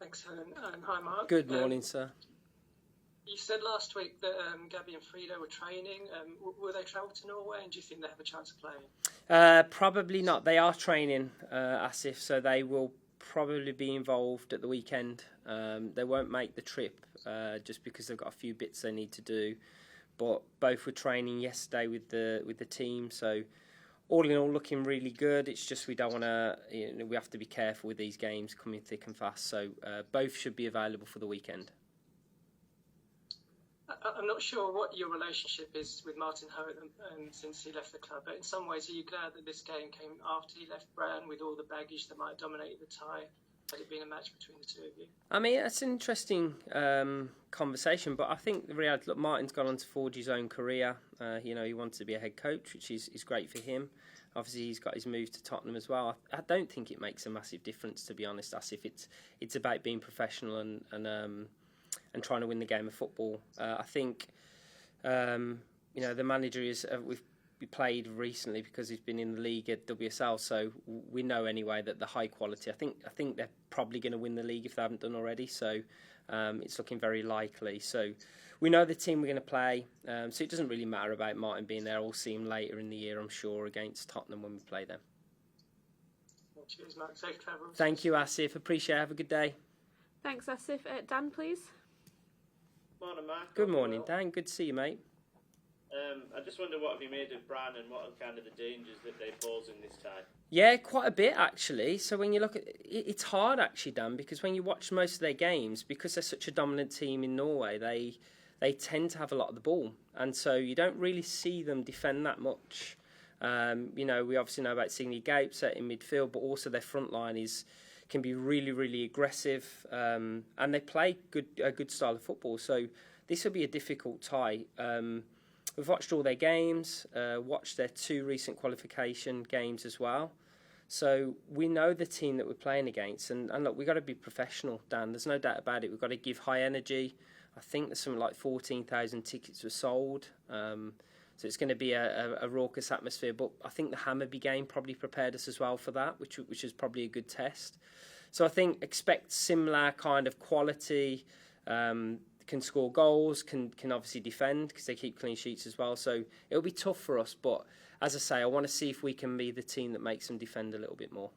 Excellent. Hi, Mark. Good morning, sir. You said last week that Gabby and Frida were training. Will they travel to Norway, and do you think they have a chance of playing? Probably not. They are training, Asif, so they will probably be involved at the weekend. They won't make the trip just because they've got a few bits they need to do. But both were training yesterday with the team, so all in all, looking really good. It's just we don't want to. We have to be careful with these games coming thick and fast. So both should be available for the weekend. I'm not sure what your relationship is with Martin Hoden since he left the club, but in some ways, are you glad that this game came after he left Brann with all the baggage that might have dominated the tie? Had it been a match between the two of you? I mean, it's an interesting conversation, but I think the reality, look, Martin's gone on to forge his own career. He wanted to be a head coach, which is great for him. Obviously, he's got his move to Tottenham as well. I don't think it makes a massive difference, to be honest, as if it's about being professional and trying to win the game of football. I think, the manager is. We played recently because he's been in the league at WSL, so we know anyway that the high quality. I think they're probably going to win the league if they haven't done already. So it's looking very likely. So we know the team we're going to play. So it doesn't really matter about Martin being there. We'll see him later in the year, I'm sure, against Tottenham when we play them. Well, cheers, Mark. Safe travels. Thank you, Asif. Appreciate it. Have a good day. Thanks, Asif. Dan, please. Morning, Mark. Good morning, Dan. Good to see you, mate. I just wonder what have you made of Brann and what are kind of the dangers that they pose in this tie? Yeah, quite a bit actually. So when you look at it, it's hard actually, Dan, because when you watch most of their games, because they're such a dominant team in Norway, they tend to have a lot of the ball, and so you don't really see them defend that much. We obviously know about Signe Gape set in midfield, but also their front line can be really, really aggressive, and they play a good style of football. So this will be a difficult tie. We've watched all their games, watched their 2 recent qualification games as well. So we know the team that we're playing against. And look, we've got to be professional, Dan. There's no doubt about it. We've got to give high energy. I think there's something like 14,000 tickets were sold. So it's going to be a raucous atmosphere. But I think the Hammarby game probably prepared us as well for that, which is probably a good test. So I think expect similar kind of quality. Can score goals, can obviously defend because they keep clean sheets as well. So it'll be tough for us, but as I say, I want to see if we can be the team that makes them defend a little bit more.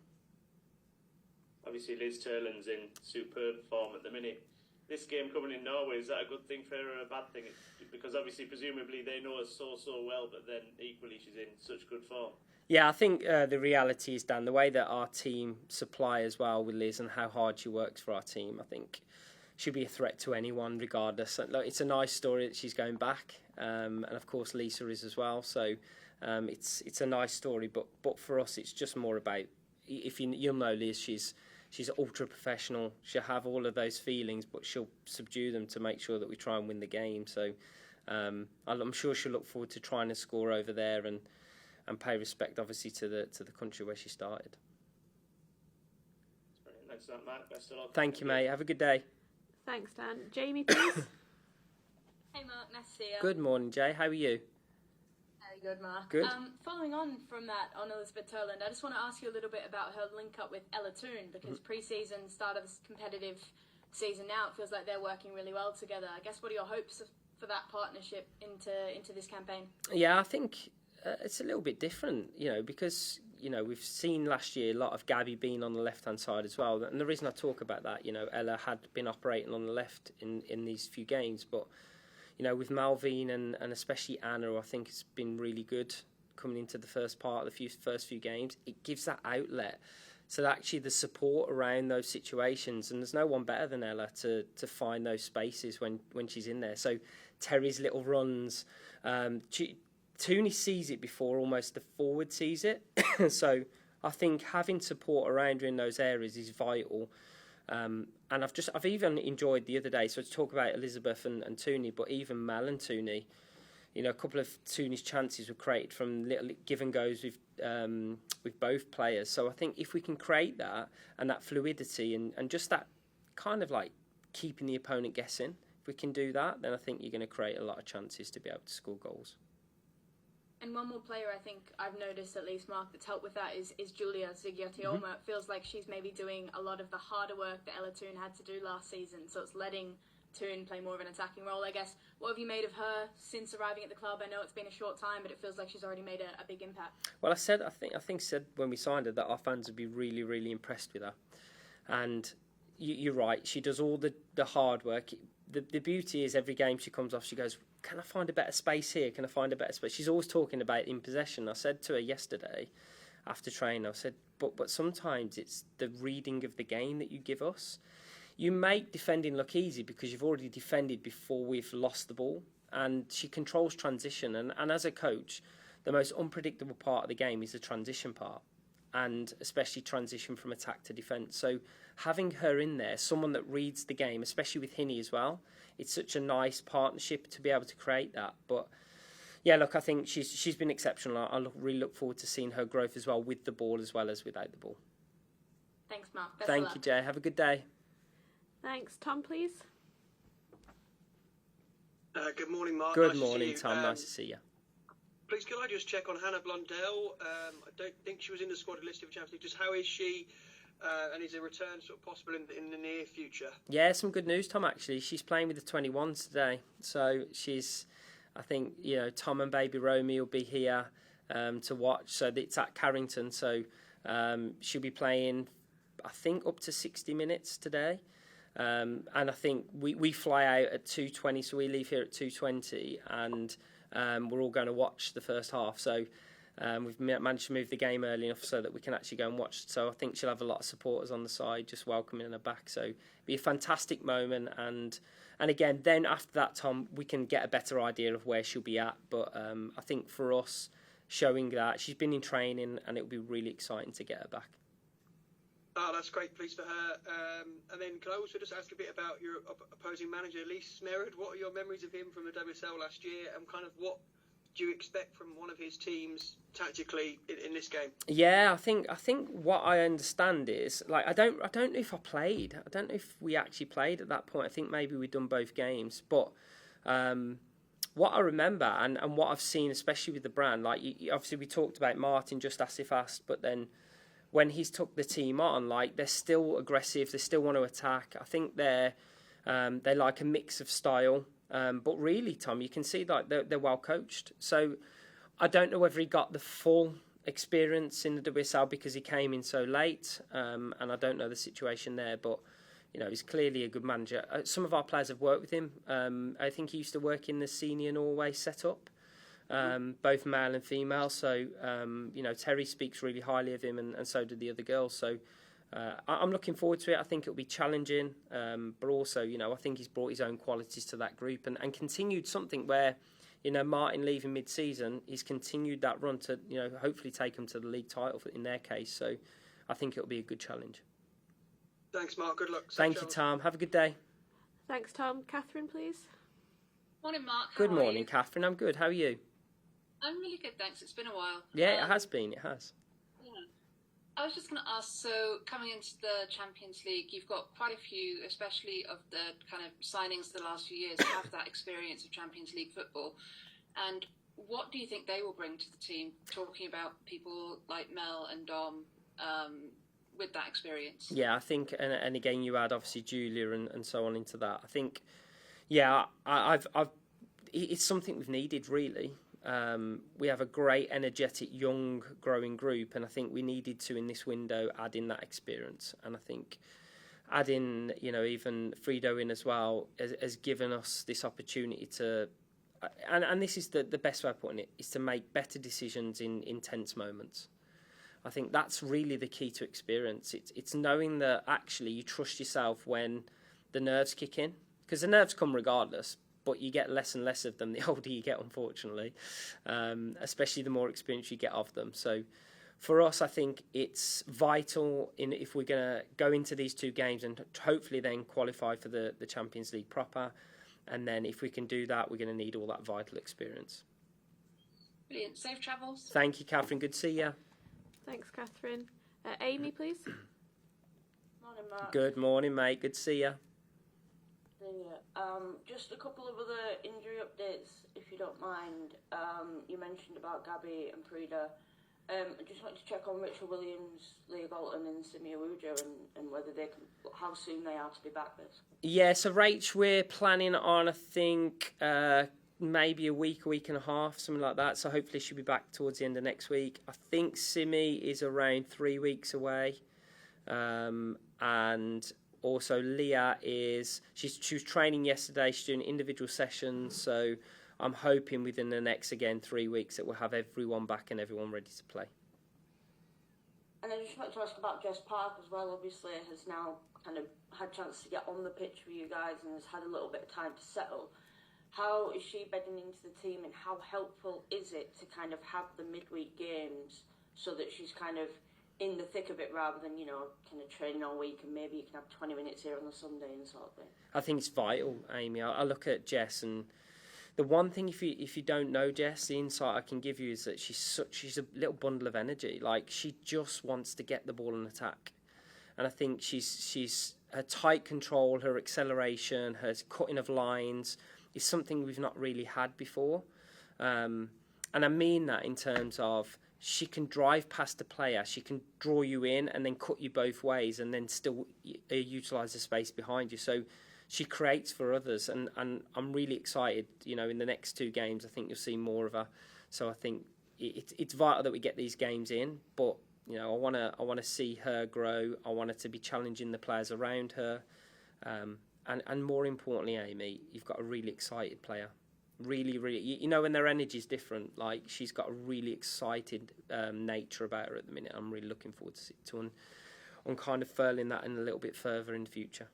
Obviously, Liz Tland's in superb form at the minute. This game coming in Norway, is that a good thing for her or a bad thing? Because obviously, presumably, they know us so well, but then equally she's in such good form. Yeah, I think the reality is, Dan, the way that our team supply as well with Liz and how hard she works for our team, I think she'll be a threat to anyone regardless. Look, it's a nice story that she's going back, and of course Lisa is as well. So it's a nice story, but for us it's just more about, if you'll know Liz, she's ultra professional. She'll have all of those feelings, but she'll subdue them to make sure that we try and win the game. So I'm sure she'll look forward to trying to score over there and pay respect obviously to the country where she started. Thanks for that, Mark. Best of luck. Thank you, mate. Have a good day. Thanks, Dan. Jamie, please. Hey, Mark. Nice to see you. Good morning, Jay. How are you? Very good, Mark. Good. Following on from that, on Elizabeth Tland, I just want to ask you a little bit about her link-up with Ella Toon, because pre-season, start of this competitive season now, it feels like they're working really well together. I guess, what are your hopes for that partnership into this campaign? Yeah, I think it's a little bit different, because we've seen last year a lot of Gabby being on the left-hand side as well. And the reason I talk about that, Ella had been operating on the left in these few games. But, with Malvine and especially Anna, who I think has been really good coming into the first part of the first few games, it gives that outlet. So that actually the support around those situations, and there's no one better than Ella to find those spaces when she's in there. So Terry's little runs, Tooney sees it before almost the forward sees it. So I think having support around her in those areas is vital. And I've even enjoyed the other day, so to talk about Elizabeth and Tooney, but even Mel and Tooney, a couple of Tooney's chances were created from little give and goes with both players. So I think if we can create that and that fluidity and just that kind of like keeping the opponent guessing, if we can do that, then I think you're going to create a lot of chances to be able to score goals. And one more player I think I've noticed, at least, Mark, that's helped with that is Julia Zigiotioma. It feels like she's maybe doing a lot of the harder work that Ella Toon had to do last season, so it's letting Toon play more of an attacking role, I guess. What have you made of her since arriving at the club? I know it's been a short time, but it feels like she's already made a big impact. Well, I think said when we signed her that our fans would be really, really impressed with her. And you're right, she does all the hard work. The beauty is every game she comes off, she goes, can I find a better space here? Can I find a better space? She's always talking about in possession. I said to her yesterday after training, I said, but sometimes it's the reading of the game that you give us. You make defending look easy because you've already defended before we've lost the ball. And she controls transition. And as a coach, the most unpredictable part of the game is the transition part. And especially transition from attack to defence. So having her in there, someone that reads the game, especially with Hinnie as well, it's such a nice partnership to be able to create that. But yeah, look, I think she's been exceptional. I really look forward to seeing her growth as well with the ball as well as without the ball. Thanks, Mark. Best Thank you, Jay. Have a good day. Thanks. Tom, please. Good morning, Mark. Good morning, Tom. Nice to see you. Please, could I just check on Hannah Blundell? I don't think she was in the squad list of Champions League. Just how is she? And is a return sort of possible in the near future? Yeah, some good news, Tom, actually. She's playing with the 21s today. So I think, Tom and baby Romy will be here to watch. So it's at Carrington. So she'll be playing, I think, up to 60 minutes today. And I think we fly out at 2:20, so we leave here at 2:20, and we're all going to watch the first half. So we've managed to move the game early enough so that we can actually go and watch. So I think she'll have a lot of supporters on the side just welcoming her back. So it'll be a fantastic moment. And again, then after that, Tom, we can get a better idea of where she'll be at. But I think for us, showing that she's been in training, and it'll be really exciting to get her back. Oh, that's great. Pleased for her. And then can I also just ask a bit about your opposing manager, Lee Smerod? What are your memories of him from the WSL last year, and kind of what do you expect from one of his teams tactically in this game? Yeah, I think what I understand is, like, I don't know if I played. I don't know if we actually played at that point. I think maybe we'd done both games. But what I remember and what I've seen, especially with the Brann, like obviously we talked about Martin just as if asked, but then when he's took the team on, like, they're still aggressive, they still want to attack. I think they like a mix of style. But really, Tom, you can see like they're well coached. So I don't know whether he got the full experience in the WSL because he came in so late, and I don't know the situation there. But he's clearly a good manager. Some of our players have worked with him. I think he used to work in the senior Norway setup, both male and female. So Terry speaks really highly of him, and so did the other girls. So. I'm looking forward to it. I think it'll be challenging, but also, I think he's brought his own qualities to that group and continued something where, Martin leaving mid-season, he's continued that run to, hopefully take them to the league title in their case. So I think it'll be a good challenge. Thanks, Mark. Good luck. Thank you, Tom. Have a good day. Thanks, Tom. Catherine, please. Morning, Mark. Good morning, Catherine. I'm good. How are you? I'm really good, thanks. It's been a while. Yeah, it has been. It has. I was just going to ask, so coming into the Champions League, you've got quite a few, especially of the kind of signings the last few years, have that experience of Champions League football. And what do you think they will bring to the team, talking about people like Mel and Dom with that experience? Yeah, I think, and again, you add obviously Julia and so on into that. I think, I've it's something we've needed, really. We have a great, energetic, young, growing group, and I think we needed to, in this window, add in that experience. And I think adding, even Frido in as well has given us this opportunity to, and this is the best way of putting it, is to make better decisions in intense moments. I think that's really the key to experience. It's knowing that actually you trust yourself when the nerves kick in, because the nerves come regardless. But you get less and less of them the older you get, unfortunately, especially the more experience you get of them. So for us, I think it's vital if we're going to go into these two games and hopefully then qualify for the Champions League proper. And then if we can do that, we're going to need all that vital experience. Brilliant. Safe travels. Thank you, Catherine. Good to see you. Thanks, Catherine. Amy, please. Morning, Mark. Good morning, mate. Good to see you. afternoon. Just a couple of other injury updates, if you don't mind. You mentioned about Gabby and Prida. I just wanted to check on Rachel Williams, Leah Galton, and Simi Awuja, and whether they can, how soon they are to be back. Basically. Yeah, so Rach, we're planning on, I think, maybe a week and a half, something like that. So hopefully she'll be back towards the end of next week. I think Simi is around 3 weeks away, and also Leah she was training yesterday. She's doing individual sessions, so I'm hoping within the next 3 weeks that we'll have everyone back and everyone ready to play. And I just wanted to ask about Jess Park as well. Obviously, has now kind of had a chance to get on the pitch with you guys and has had a little bit of time to settle. How is she bedding into the team, and how helpful is it to kind of have the midweek games so that she's kind of in the thick of it rather than, kind of training all week and maybe you can have 20 minutes here on a Sunday and sort of thing? I think it's vital, Amy. I look at Jess, and the one thing, if you don't know Jess, the insight I can give you is that she's a little bundle of energy. Like, she just wants to get the ball and attack. And I think she's her tight control, her acceleration, her cutting of lines is something we've not really had before. And I mean that in terms of she can drive past the player, she can draw you in and then cut you both ways and then still utilise the space behind you. So she creates for others, and I'm really excited. In the next 2 games, I think you'll see more of her. So I think it's vital that we get these games in. But I want to see her grow. I want her to be challenging the players around her, and more importantly, Amy, you've got a really excited player. Really, really, and their energy is different. Like, she's got a really excited nature about her at the minute. I'm really looking forward to on kind of furling that in a little bit further in the future.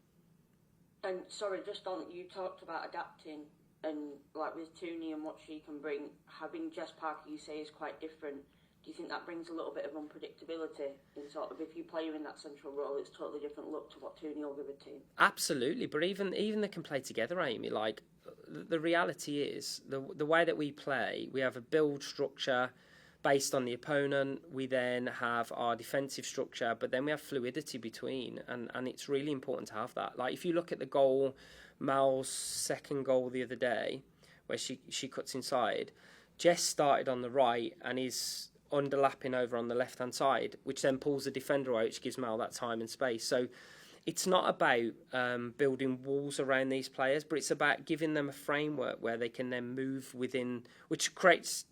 And sorry, just on, you talked about adapting and like with Tooney and what she can bring. Having Jess Park, you say, is quite different. Do you think that brings a little bit of unpredictability in sort of, if you play her in that central role, it's a totally different look to what Tooney will give a team? Absolutely, but even they can play together, Amy. Like, the reality is, the way that we play, we have a build structure based on the opponent. We then have our defensive structure, but then we have fluidity between, and it's really important to have that. Like, if you look at the goal, Mal's second goal the other day, where she cuts inside, Jess started on the right and is underlapping over on the left-hand side, which then pulls the defender away, which gives Mal that time and space. So it's not about building walls around these players, but it's about giving them a framework where they can then move within, which creates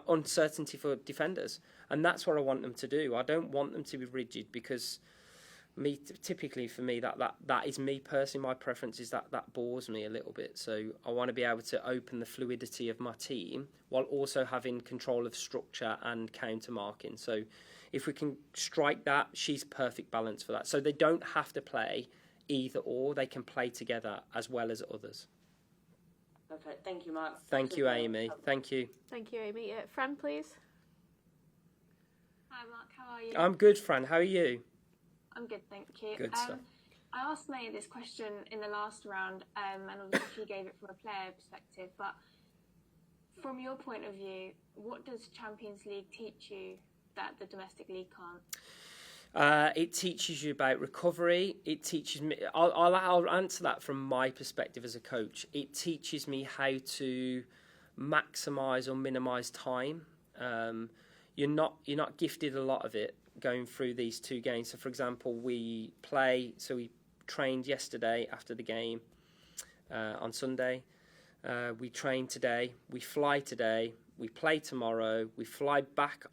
uncertainty for defenders. And that's what I want them to do. I don't want them to be rigid, because typically for me, that is me personally. My preference is that bores me a little bit. So I want to be able to open the fluidity of my team while also having control of structure and counter marking. So if we can strike that, she's perfect balance for that. So they don't have to play either or. They can play together as well as others. Perfect. Thank you, Mark. Thank you, Amy. Thank you. Thank you, Amy. Fran, please. Hi, Mark. How are you? I'm good, Fran. How are you? I'm good, thank you. Good stuff. I asked May this question in the last round, and obviously she gave it from a player perspective, but from your point of view, what does Champions League teach you that the domestic league can't? It teaches you about recovery. It teaches me. I'll answer that from my perspective as a coach. It teaches me how to maximise or minimise time. You're not gifted a lot of it going through these 2 games. So, for example, we trained yesterday after the game on Sunday. We train today. We fly today. We play tomorrow. We fly back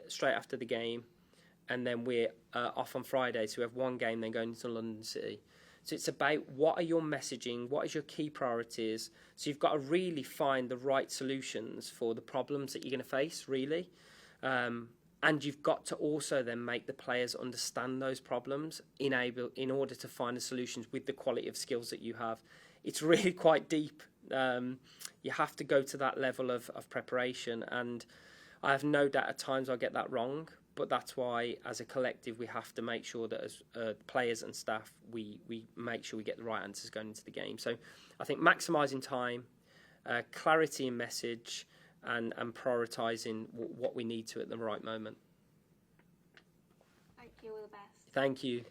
straight after the game, and then we're off on Friday. So we have 1 game, then going into London City. So it's about what are your messaging, what is your key priorities. So you've got to really find the right solutions for the problems that you're going to face, really. And you've got to also then make the players understand those problems in order to find the solutions with the quality of skills that you have. It's really quite deep. You have to go to that level of preparation, and I have no doubt at times I'll get that wrong, but that's why as a collective we have to make sure that as players and staff we make sure we get the right answers going into the game. So I think maximising time, clarity in message, and prioritising what we need to at the right moment. Thank you. All the best. Thank you.